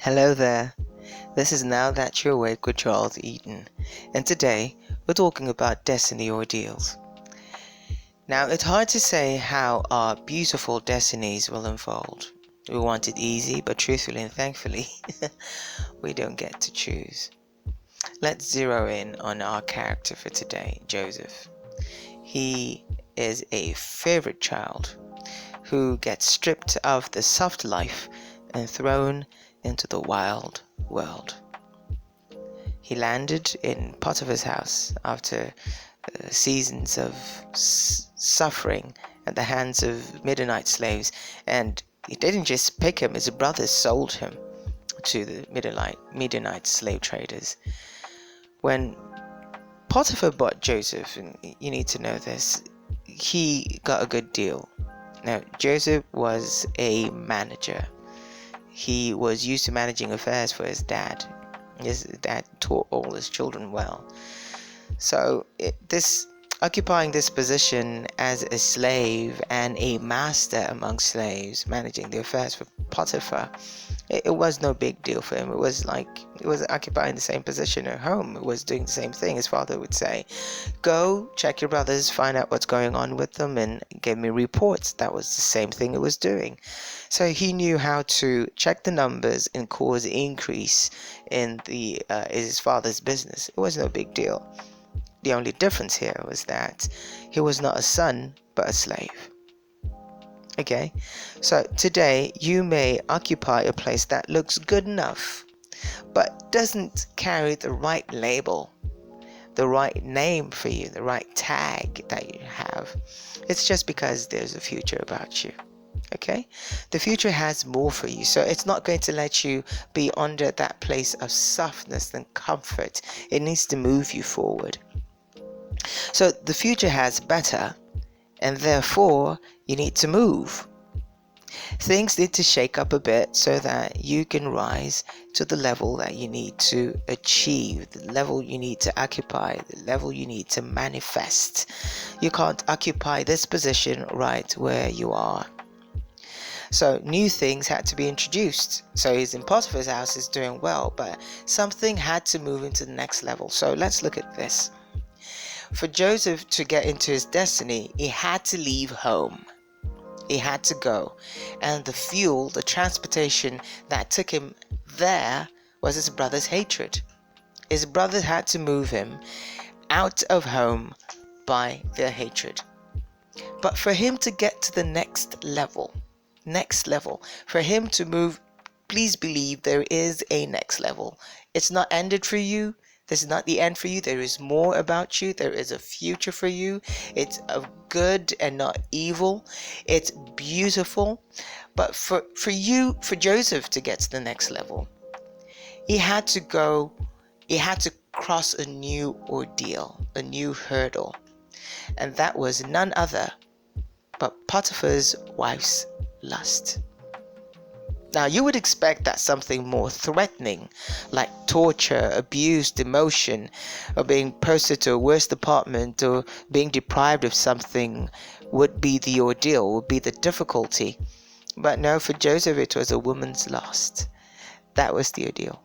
Hello there, this is Now That You're Awake with Charles Eaton, and today we're talking about destiny ordeals. Now, it's hard to say how our beautiful destinies will unfold. We want it easy, but truthfully and thankfully, we don't get to choose. Let's zero in on our character for today, Joseph. He is a favorite child who gets stripped of the soft life and thrown into the wild world. He landed in Potiphar's house after seasons of suffering at the hands of Midianite slaves, and he didn't just pick him, his brothers sold him to the Midianite slave traders. When Potiphar bought Joseph, and you need to know this, he got a good deal. Now, Joseph was a manager. He was used to managing affairs for his dad. His dad taught all his children well. So occupying this position as a slave and a master among slaves, managing the affairs for Potiphar, it was no big deal for him. It was occupying the same position at home. It was doing the same thing. His father would say, go check your brothers, find out what's going on with them, and give me reports. That was the same thing it was doing. So he knew how to check the numbers and cause increase in his father's business. It was no big deal. The only difference here was that he was not a son, but a slave. Okay, so today you may occupy a place that looks good enough, but doesn't carry the right label, the right name for you, the right tag that you have. It's just because there's a future about you. Okay, the future has more for you, so it's not going to let you be under that place of softness and comfort. It needs to move you forward. So the future has better, and therefore you need to move. Things need to shake up a bit so that you can rise to the level that you need to achieve, the level you need to occupy, the level you need to manifest. You can't occupy this position right where you are. So new things had to be introduced. So he's in Potiphar's house, is doing well, but something had to move into the next level. So let's look at this. For Joseph to get into his destiny, he had to leave home. He had to go. And the fuel, the transportation that took him there was his brother's hatred. His brother had to move him out of home by their hatred. But for him to get to the next level, for him to move, please believe there is a next level. It's not ended for you. This is not the end for you. There is more about you. There is a future for you. It's of good and not evil. It's beautiful. But for Joseph to get to the next level, he had to cross a new ordeal, a new hurdle. And that was none other but Potiphar's wife's lust. Now, you would expect that something more threatening, like torture, abuse, demotion, or being posted to a worse department, or being deprived of something, would be the ordeal, would be the difficulty. But no, for Joseph, it was a woman's lust. That was the ordeal.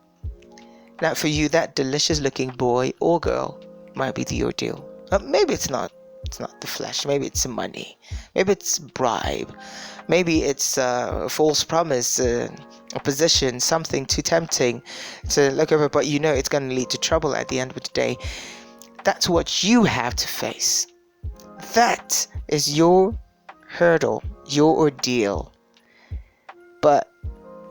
Now, for you, that delicious-looking boy or girl might be the ordeal. Maybe it's not. It's not the flesh. Maybe it's money. Maybe it's bribe. Maybe it's a false promise, a position, something too tempting to look over, but you know it's going to lead to trouble at the end of the day. That's what you have to face. That is your hurdle, your ordeal. But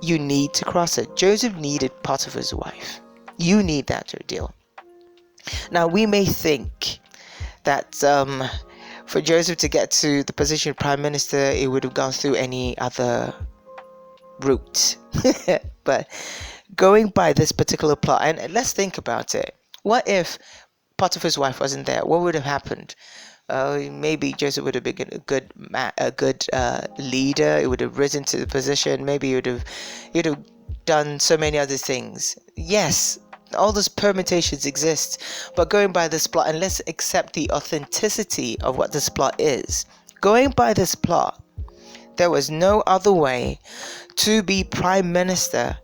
you need to cross it. Joseph needed Potiphar's wife. You need that ordeal. Now, we may think that for Joseph to get to the position of prime minister, it would have gone through any other route. But going by this particular plot, and let's think about it. What if Potiphar's wife wasn't there? What would have happened? Maybe Joseph would have been a good leader. He would have risen to the position. Maybe he would have done so many other things. Yes, all those permutations exist, but going by this plot, and let's accept the authenticity of what this plot is. Going by this plot, there was no other way to be prime minister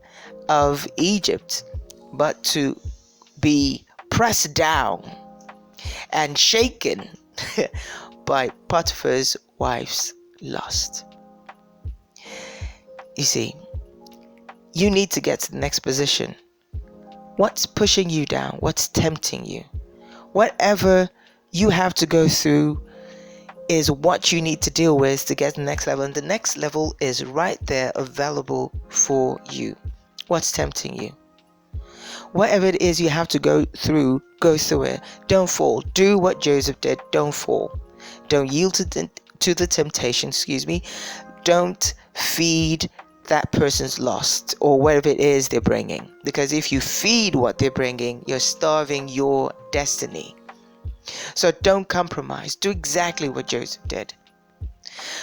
of Egypt, but to be pressed down and shaken by Potiphar's wife's lust. You see, you need to get to the next position. What's pushing you down? What's tempting you? Whatever you have to go through is what you need to deal with to get to the next level. And the next level is right there available for you. What's tempting you? Whatever it is you have to go through it. Don't fall. Do what Joseph did. Don't fall. Don't yield to the temptation, Don't feed that person's lust or whatever it is they're bringing. Because if you feed what they're bringing, you're starving your destiny. So don't compromise. Do exactly what Joseph did.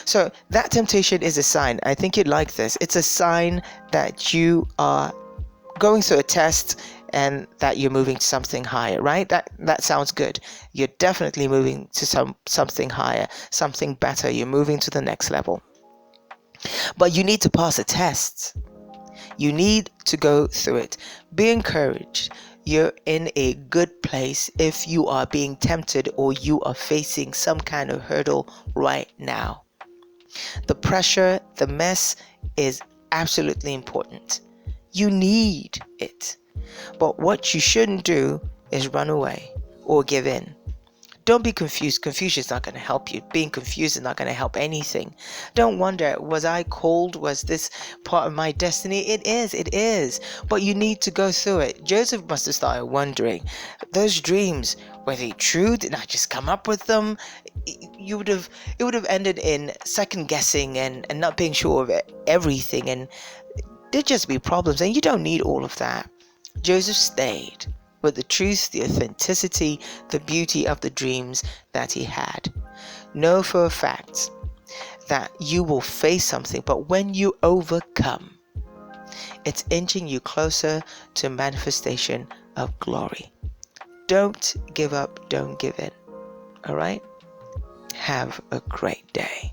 So that temptation is a sign. I think you'd like this. It's a sign that you are going through a test and that you're moving to something higher, right? That sounds good. You're definitely moving to something higher, something better. You're moving to the next level. But you need to pass a test. You need to go through it. Be encouraged. You're in a good place if you are being tempted or you are facing some kind of hurdle right now. The pressure, the mess is absolutely important. You need it. But what you shouldn't do is run away or give in. Don't be confused. Confusion is not going to help you. Being confused is not going to help anything. Don't wonder, was I called? Was this part of my destiny? It is. But you need to go through it. Joseph must have started wondering, those dreams, were they true? Did I just come up with them? It would have ended in second guessing and not being sure of everything. And there'd just be problems. And you don't need all of that. Joseph stayed with the truth, the authenticity, the beauty of the dreams that he had. Know for a fact that you will face something, but when you overcome, it's inching you closer to manifestation of glory. Don't give up, don't give in. All right? Have a great day.